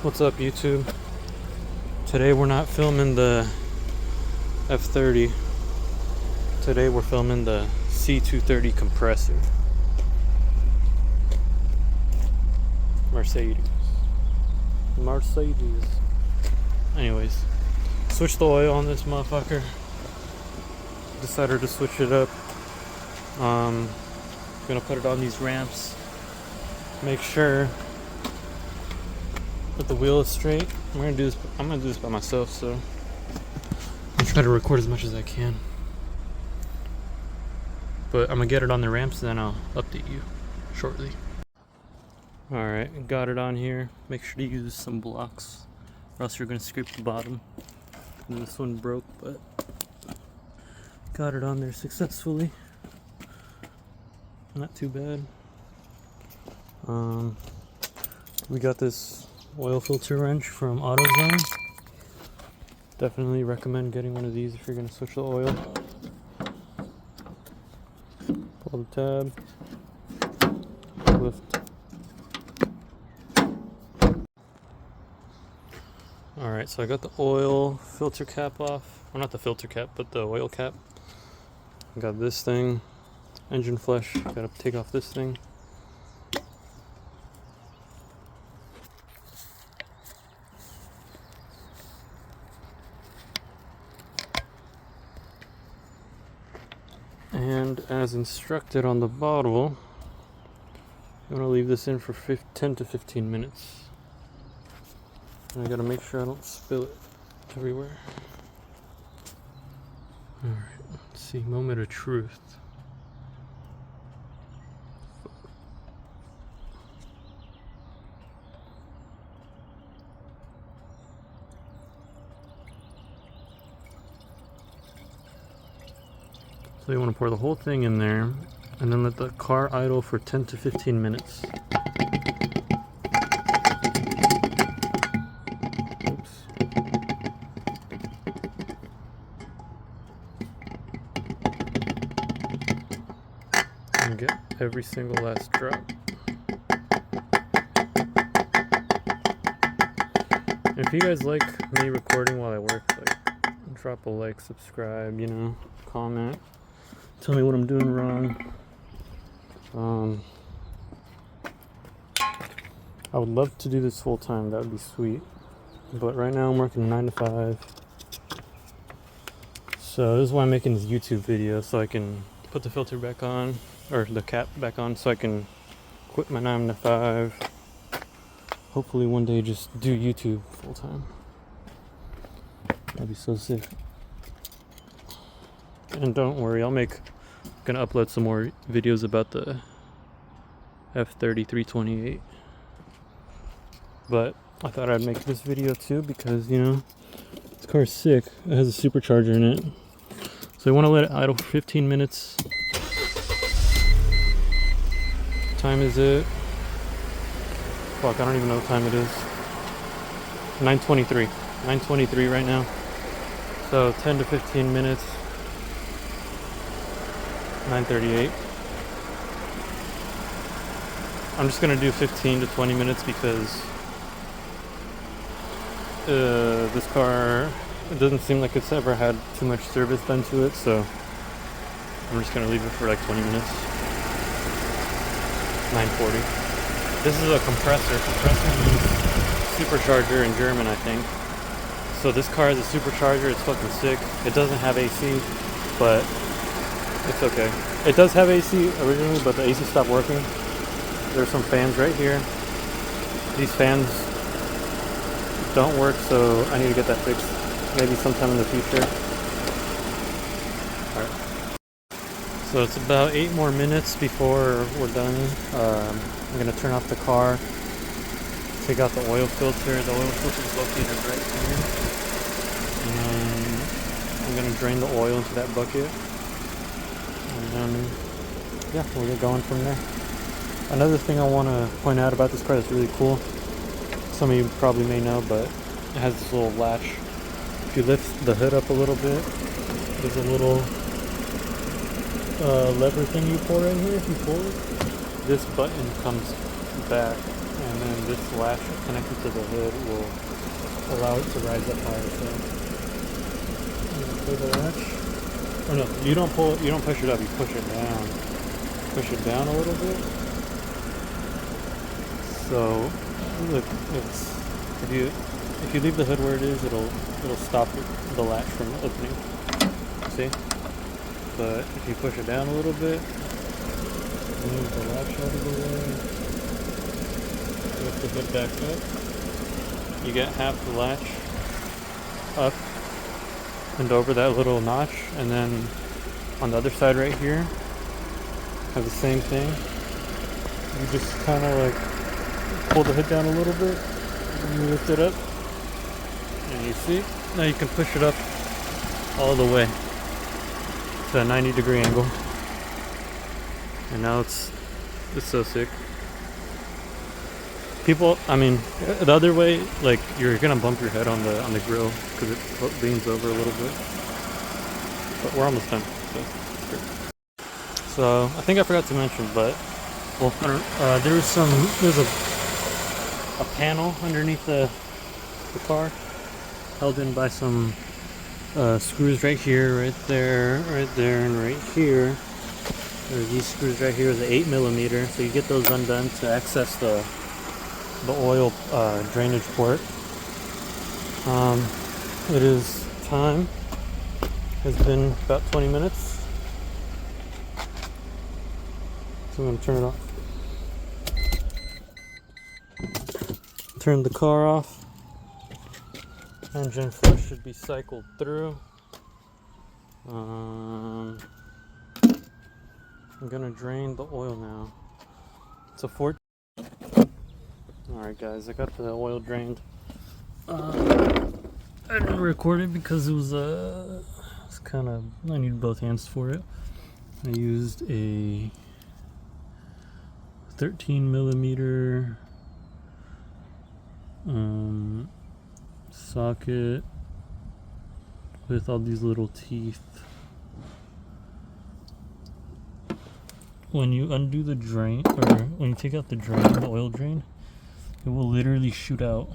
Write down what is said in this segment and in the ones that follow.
What's up, YouTube? Today we're not filming the F30. Today we're filming the C230 compressor. Mercedes. Anyways, switch the oil on this motherfucker. Decided to switch it up. Gonna put it on these ramps. Make sure that the wheel is straight. I'm gonna do this by myself, so I'll try to record as much as I can. But I'm gonna get it on the ramps, then I'll update you shortly. Alright, got it on here. Make sure to use some blocks, or else you're gonna scrape the bottom. And this one broke, but got it on there successfully. Not too bad. We got this oil filter wrench from AutoZone. Definitely recommend getting one of these if you're gonna switch the oil. Pull the tab, lift. Alright, so I got the oil filter cap off. Well, not the filter cap, but the oil cap. I got this thing, engine flush. Gotta take off this thing. And as instructed on the bottle, I'm gonna leave this in for 10 to 15 minutes. And I gotta make sure I don't spill it everywhere. Alright, let's see, moment of truth. So you want to pour the whole thing in there and then let the car idle for 10 to 15 minutes. Oops. And get every single last drop. If you guys like me recording while I work, like, drop a like, subscribe, comment. Tell me what I'm doing wrong. I would love to do this full time. That would be sweet. But right now I'm working 9 to 5. So this is why I'm making this YouTube video, so I can put the filter back on, or the cap back on, so I can quit my 9 to 5. Hopefully one day just do YouTube full time. That'd be so sick. And don't worry, gonna upload some more videos about the F30 328. But I thought I'd make this video too because, this car's sick. It has a supercharger in it. So you want to let it idle for 15 minutes. What time is it? Fuck, I don't even know what time it is. 9:23. 9:23 right now. So 10 to 15 minutes. 9:38. I'm just gonna do 15 to 20 minutes because this car, it doesn't seem like it's ever had too much service done to it, so I'm just gonna leave it for like 20 minutes. 9:40. This is a compressor. Compressor means supercharger in German, I think. So this car has a supercharger. It's fucking sick. It doesn't have AC, but it's okay. It does have AC originally, but the AC stopped working. There's some fans right here. These fans don't work, so I need to get that fixed. Maybe sometime in the future. Alright. So it's about 8 more minutes before we're done. I'm going to turn off the car. Take out the oil filter. The oil filter is located right here. And I'm going to drain the oil into that bucket. And yeah, we'll get going from there. Another thing I want to point out about this car that's really cool, some of you probably may know, but it has this little latch. If you lift the hood up a little bit, there's a little lever thing you pull right here. If you pull it, this button comes back and and then this latch connected to the hood will allow it to rise up higher. So pull the latch. Oh no, you don't pull it, you don't push it up, you push it down. Push it down a little bit. So look, it's if you leave the hood where it is, it'll stop the latch from opening. See? But if you push it down a little bit, move the latch out of the way, lift the hood back up, you get half the latch up and over that little notch, and then on the other side right here, have the same thing. You just kind of like pull the hood down a little bit, and you lift it up, and you see, now you can push it up all the way to a 90-degree angle. And now it's so sick. People, I mean, the other way, like you're gonna bump your head on the grill because it leans over a little bit. But we're almost done. So I think I forgot to mention, but well, there's a panel underneath the car, held in by some screws right here, right there, and right here. There's these screws right here, the 8mm. So you get those undone to access the oil drainage port. It is time. Has been about 20 minutes. So I'm gonna turn it off. Turn the car off. Engine flush should be cycled through. I'm gonna drain the oil now. It's a 14. Alright guys, I got the oil drained. I didn't record it because it was it's kind of, I needed both hands for it. I used a 13mm socket with all these little teeth. When you undo the drain, or when you take out the drain, the oil drain, it will literally shoot out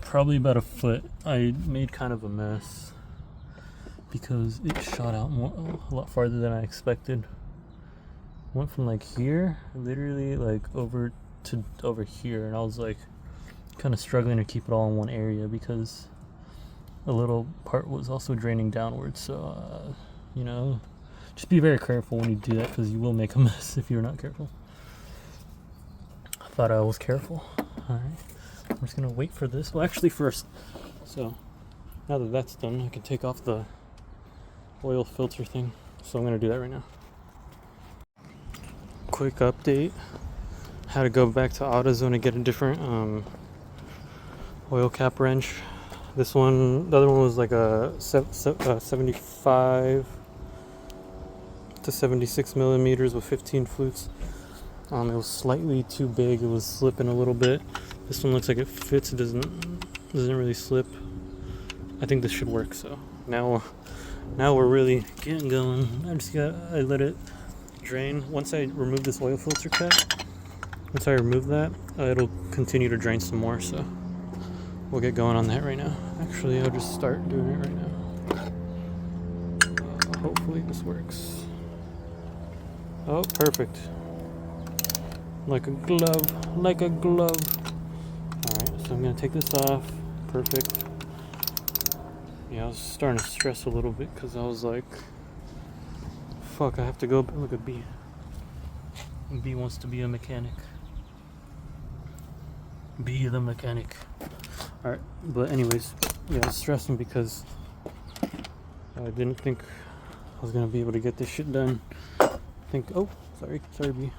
probably about a foot. I made kind of a mess because it shot out a lot farther than I expected. Went from like here, literally like over to over here, and I was like kind of struggling to keep it all in one area because a little part was also draining downwards. So you know, just be very careful when you do that because you will make a mess if you're not careful. I thought I was careful. Alright, I'm just gonna wait for this. Well, actually first, so now that that's done, I can take off the oil filter thing. So I'm gonna do that right now. Quick update. Had to go back to AutoZone to get a different oil cap wrench. This one, the other one was like a 75 to 76mm with 15 flutes. It was slightly too big. It was slipping a little bit. This one looks like it fits. It doesn't really slip. I think this should work. So now we're really getting going. I let it drain. Once I remove this oil filter cap, once I remove that, it'll continue to drain some more. So we'll get going on that right now. Actually, I'll just start doing it right now. Hopefully this works. Oh, perfect. Like a glove, like a glove. Alright, so I'm gonna take this off. Perfect. Yeah, I was starting to stress a little bit because I was like, fuck, I have to go. Look at B. B wants to be a mechanic. Be the mechanic. Alright, but anyways, yeah, I was stressing because I didn't think I was gonna be able to get this shit done. Oh, sorry B.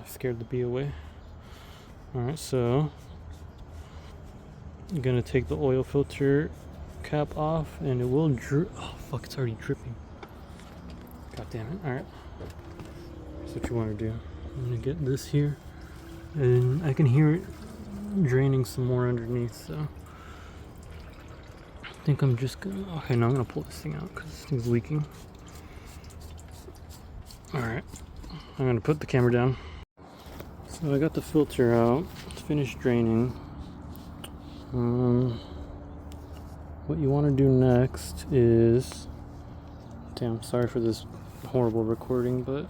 I scared the bee away. Alright, so I'm gonna take the oil filter cap off and it will drip. Oh fuck, it's already dripping. God damn it. Alright. That's what you want to do. I'm gonna get this here and I can hear it draining some more underneath, so I think I'm just gonna, okay, now I'm gonna pull this thing out because this thing's leaking. Alright, I'm gonna put the camera down. So I got the filter out. It's finished draining. What you want to do next is... Damn, sorry for this horrible recording, but...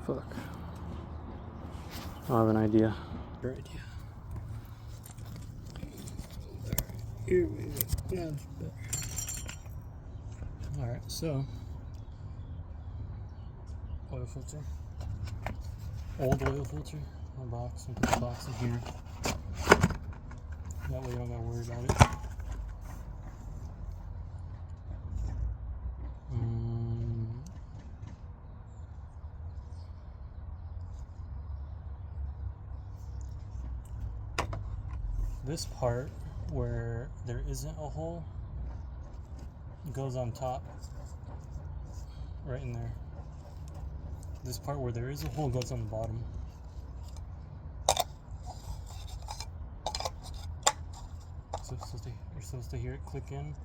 Fuck. I have an idea. Great idea. Here we go. Alright, so... Oil filter. Old oil filter. One box. And put the box in here. That way you don't gotta worry about it. This part where there isn't a hole goes on top, right in there. This part where there is a hole goes on the bottom. So you're supposed to hear it click in,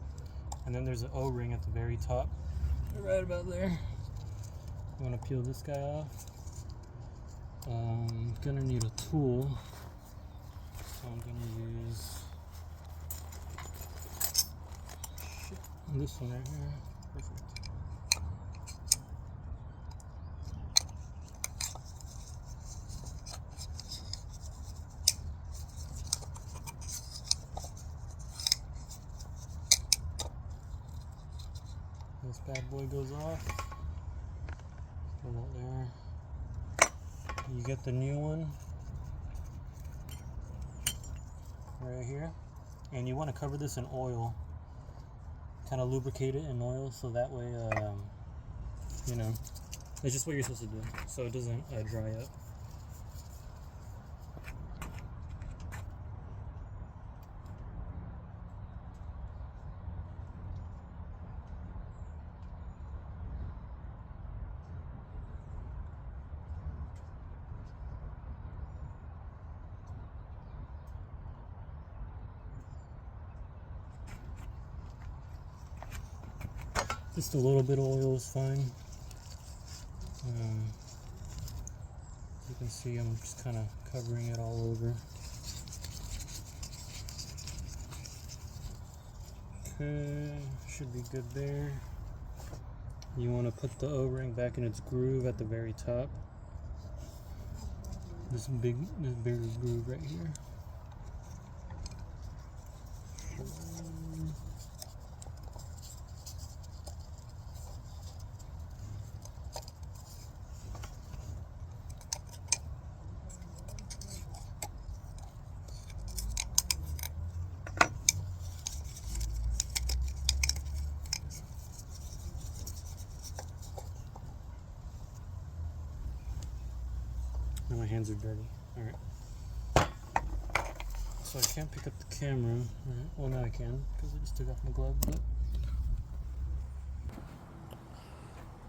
and then there's an O-ring at the very top, right about there. You want to peel this guy off. Gonna need a tool, so I'm gonna use this one right here. Perfect. This bad boy goes off. Put that there. You get the new one right here, and you want to cover this in oil. Kind of lubricate it in oil, so that way, you know, it's just what you're supposed to do, so it doesn't dry up. Just a little bit of oil is fine. You can see I'm just kind of covering it all over. Okay, should be good there. You want to put the O-ring back in its groove at the very top. This bigger groove right here. Now my hands are dirty. Alright. So I can't pick up the camera. Alright. Well, now I can, because I just took off my glove. But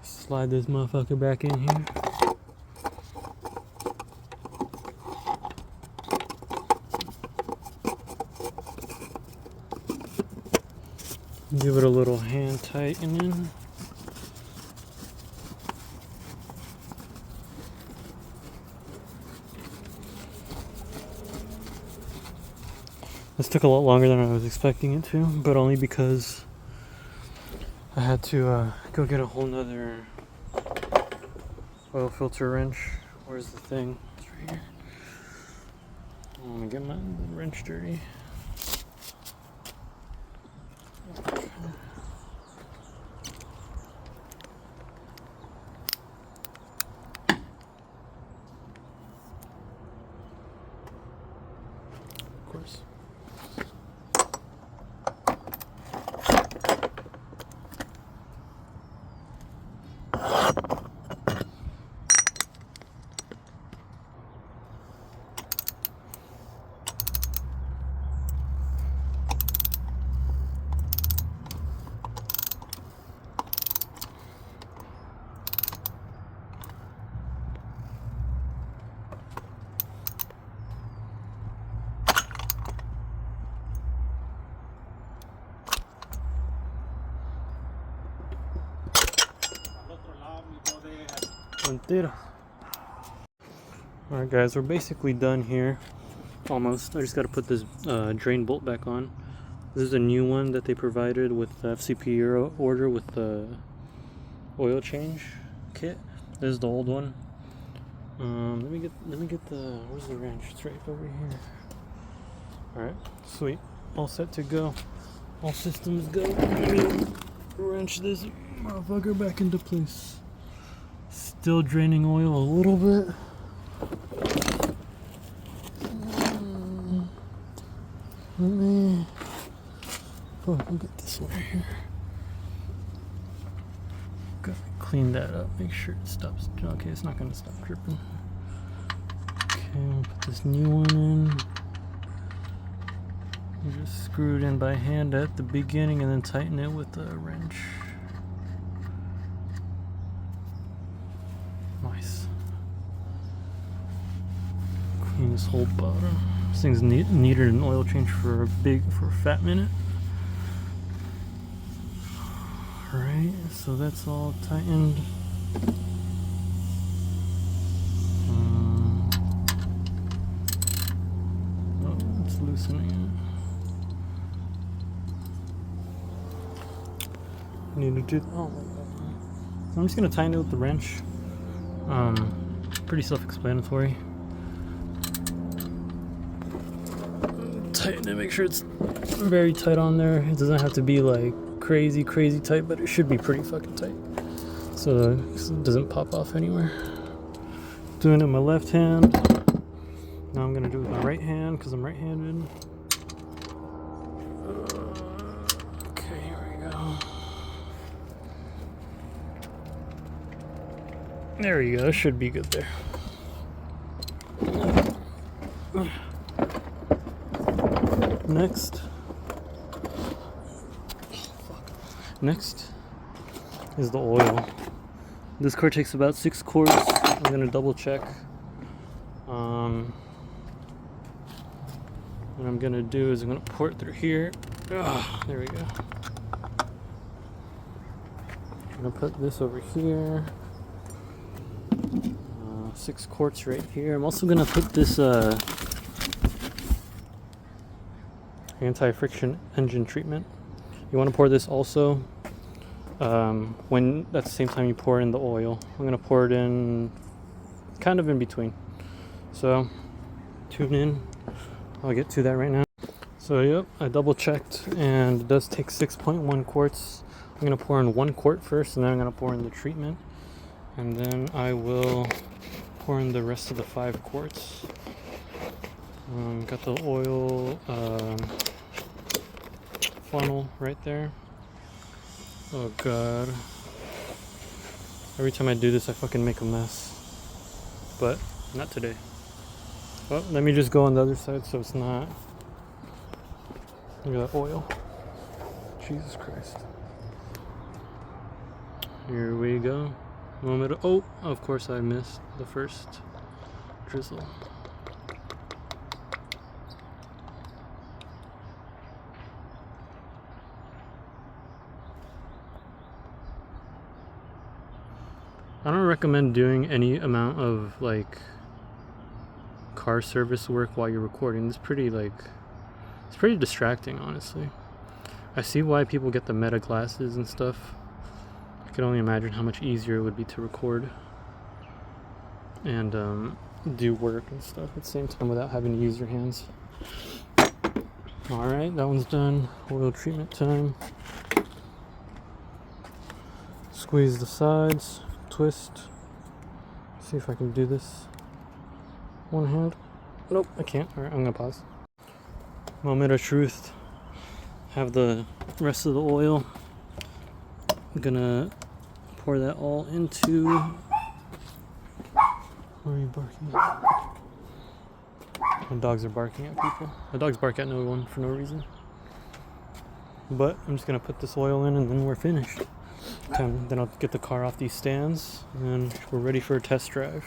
slide this motherfucker back in here. Give it a little hand tightening. This took a lot longer than I was expecting it to, but only because I had to go get a whole nother oil filter wrench. Where's the thing? It's right here. I'm gonna get my wrench dirty. Okay. Of course. Entero. Alright guys, we're basically done here. Almost. I just gotta put this drain bolt back on. This is a new one that they provided with the FCP Euro order with the oil change kit. This is the old one. Let me get the, where's the wrench? It's right over here. Alright, sweet. All set to go. All systems go. Let me wrench this motherfucker back into place. Still draining oil a little bit. Let me get this one right here. Gotta clean that up, make sure it stops. Okay, it's not gonna stop dripping. Okay, I'll put this new one in. You just screw it in by hand at the beginning and then tighten it with a wrench. Nice. Clean this whole bottom. This thing's needed an oil change for a fat minute. Alright, so that's all tightened. Oh, it's loosening it. Need to do. Oh my god. So I'm just gonna tighten it with the wrench. Pretty self-explanatory. Tighten it, make sure it's very tight on there. It doesn't have to be like crazy tight, but it should be pretty fucking tight, so it doesn't pop off anywhere. Doing it with my left hand. Now I'm gonna do it with my right hand because I'm right-handed. Okay, here we go. There you go. Should be good there. Next is the oil. This car takes about 6 quarts. I'm gonna double check. What I'm gonna do is I'm gonna pour it through here. There we go. I'm gonna put this over here. 6 quarts right here. I'm also gonna put this anti-friction engine treatment. You want to pour this also when at the same time you pour in the oil. I'm gonna pour it in kind of in between. So tune in. I'll get to that right now. So yep, I double checked and it does take 6.1 quarts. I'm gonna pour in 1 quart first, and then I'm gonna pour in the treatment, and then I will pour in the rest of the 5 quarts. Got the oil funnel right there. Oh god. Every time I do this I fucking make a mess. But not today. Well, let me just go on the other side so it's not. Look at that oil. Jesus Christ. Here we go. Moment of, oh, of course I missed the first drizzle. I don't recommend doing any amount of like car service work while you're recording. It's pretty distracting, honestly. I see why people get the Meta glasses and stuff. I can only imagine how much easier it would be to record and do work and stuff at the same time without having to use your hands. Alright, that one's done. Oil treatment time. Squeeze the sides. Twist. See if I can do this. One hand. Nope, I can't. Alright, I'm gonna pause. Moment of truth. Have the rest of the oil. I'm gonna pour that all into. Where are you barking at? My dogs are barking at people. My dogs bark at no one for no reason. But I'm just gonna put this oil in and then we're finished. Then I'll get the car off these stands and we're ready for a test drive.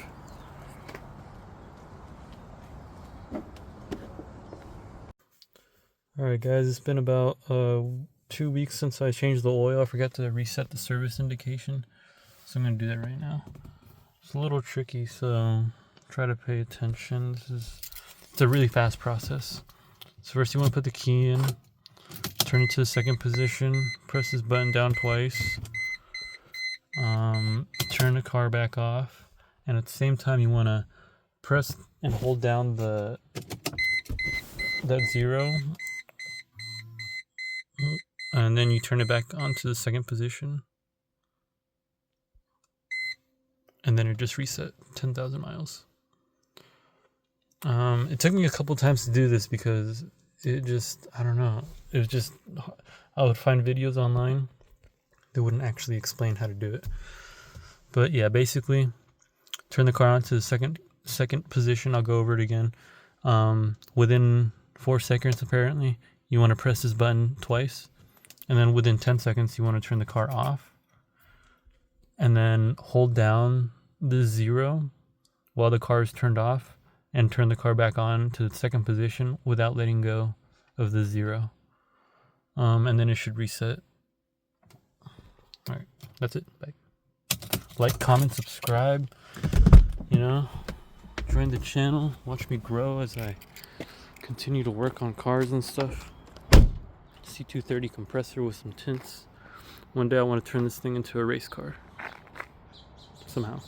Alright guys, it's been about 2 weeks since I changed the oil. I forgot to reset the service indication, so I'm going to do that right now. It's a little tricky, so try to pay attention. It's a really fast process. So first you want to put the key in, turn it to the second position, press this button down twice, turn the car back off, and at the same time you want to press and hold down that 0, and then you turn it back on to the second position, and then it just reset 10,000 miles. It took me a couple times to do this because I don't know, it was just, I would find videos online that wouldn't actually explain how to do it. But yeah, basically turn the car on to the second position. I'll go over it again. Within 4 seconds apparently you want to press this button twice, and then within 10 seconds you want to turn the car off, and then hold down the 0 while the car is turned off, and turn the car back on to the second position without letting go of the 0. And then it should reset. Alright, that's it. Bye. Like, comment, subscribe, join the channel, watch me grow as I continue to work on cars and stuff. C230 compressor with some tints. One day I want to turn this thing into a race car. Somehow.